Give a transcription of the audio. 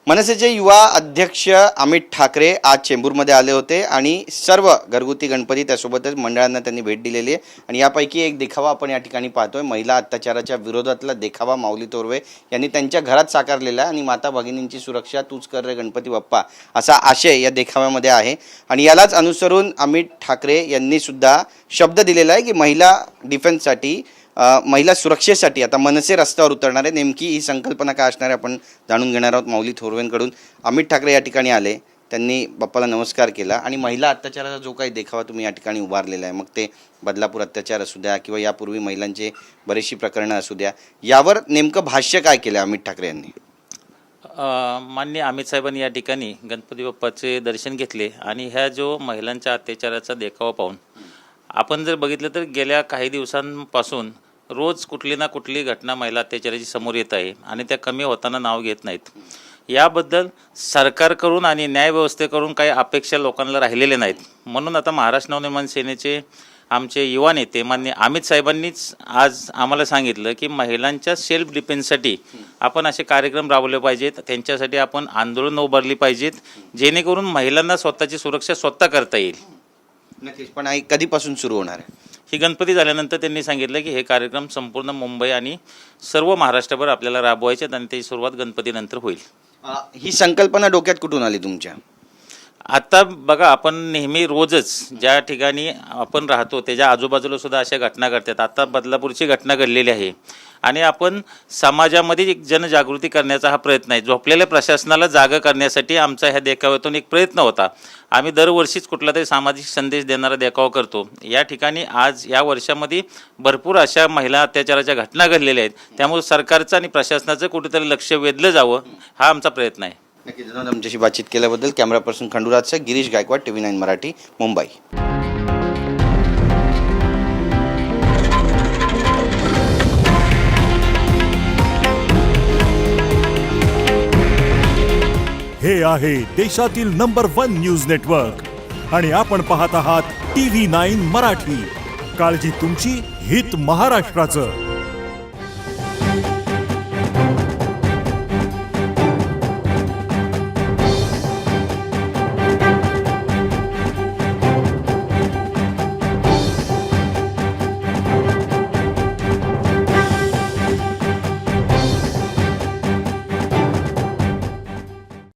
मनसेचे युवा अध्यक्ष अमित ठाकरे आज चेंबूरमध्ये आले होते आणि सर्व घरगुती गणपती त्यासोबतच मंडळांना त्यांनी भेट दिलेली आहे आणि यापैकी एक देखावा आपण या ठिकाणी पाहतोय। महिला अत्याचाराच्या विरोधातला देखावा माऊली तोरवे यांनी त्यांच्या घरात साकारलेला आहे आणि माता भगिनींची सुरक्षा तूच कर रे गणपती बाप्पा असा आशय या देखाव्यामध्ये आहे आणि यालाच अनुसरून अमित ठाकरे यांनी सुद्धा शब्द दिलेला आहे की महिला डिफेन्ससाठी महिला सुरक्षेसाठी आता मनसे रस्त्यावर उतरणार आहे। नेमकी ही संकल्पना काय असणार आहे आपण जाणून घेणार आहोत माऊली तोरवेंकडून। अमित ठाकरे या ठिकाणी आले, त्यांनी बाप्पाला नमस्कार केला आणि महिला अत्याचाराचा जो काही देखावा तुम्ही या ठिकाणी उभारलेला आहे, मग ते बदलापूर अत्याचार असू द्या किंवा यापूर्वी महिलांचे बरीचशी प्रकरणं असू द्या, यावर नेमकं भाष्य काय केलं अमित ठाकरे यांनी? माननीय अमित साहेबांनी या ठिकाणी गणपती बाप्पाचे दर्शन घेतले आणि ह्या जो महिलांच्या अत्याचाराचा देखावा पाहून आपण जर बघितलं तर गेल्या काही दिवसांपासून रोज कुठली ना कुठली घटना महिला अत्याचाराची समोर येत आहे आणि त्या कमी होताना नाव घेत नाहीत। याबद्दल सरकारकडून आणि न्यायव्यवस्थेकडून काही अपेक्षा लोकांना राहिलेल्या नाहीत। म्हणून आता महाराष्ट्र नवनिर्माण सेनेचे आमचे युवा नेते माननीय अमित साहेबांनीच आज आम्हाला सांगितलं की महिलांच्या सेल्फ डिफेन्ससाठी आपण असे कार्यक्रम राबवले पाहिजेत, त्यांच्यासाठी आपण आंदोलन उभारली पाहिजेत, जेणेकरून महिलांना स्वतःची सुरक्षा स्वतः करता येईल। नक्कीच, पण कधीपासून सुरू होणार आहे ही? गणपती झाल्यानंतर त्यांनी सांगितलं की हे कार्यक्रम संपूर्ण मुंबई आणि सर्व महाराष्ट्रभर आपल्याला राबवायचे आणि त्याची सुरुवात गणपतीनंतर होईल। ही संकल्पना डोक्यात कुठून आली तुमच्या? आता बघा, आपण नेहमी रोजच ज्या ठिकाणी आपण राहतो त्याच्या आजूबाजूला सुद्धा अशा घटना घडतात। आता बदलापूरची घटना घडलेली आहे आणि आपण समाजामध्ये एक जनजागृती करण्याचा हा प्रयत्न आहे। झोपलेल्या प्रशासनाला जागा करण्यासाठी आमचा ह्या देखाव्यातून एक प्रयत्न होता। आम्ही दरवर्षीच कुठला तरी सामाजिक संदेश देणारा देखावा करतो। या ठिकाणी आज या वर्षामध्ये भरपूर अशा महिला अत्याचाराच्या घटना घडलेल्या आहेत, त्यामुळे सरकारचं आणि प्रशासनाचं कुठेतरी लक्ष वेधलं जावं हा आमचा प्रयत्न आहे। नक्कीच, धन्यवाद आमच्याशी बातचीत केल्याबद्दल। कॅमेरा पर्सन खंडूराजसह गिरीश गायकवाड, TV9 मराठी, मुंबई। हे आहे देशातील नंबर 1 न्यूज नेटवर्क आणि आपण पाहत आहात TV9 मराठी। काळजी तुमची, हित महाराष्ट्राचं।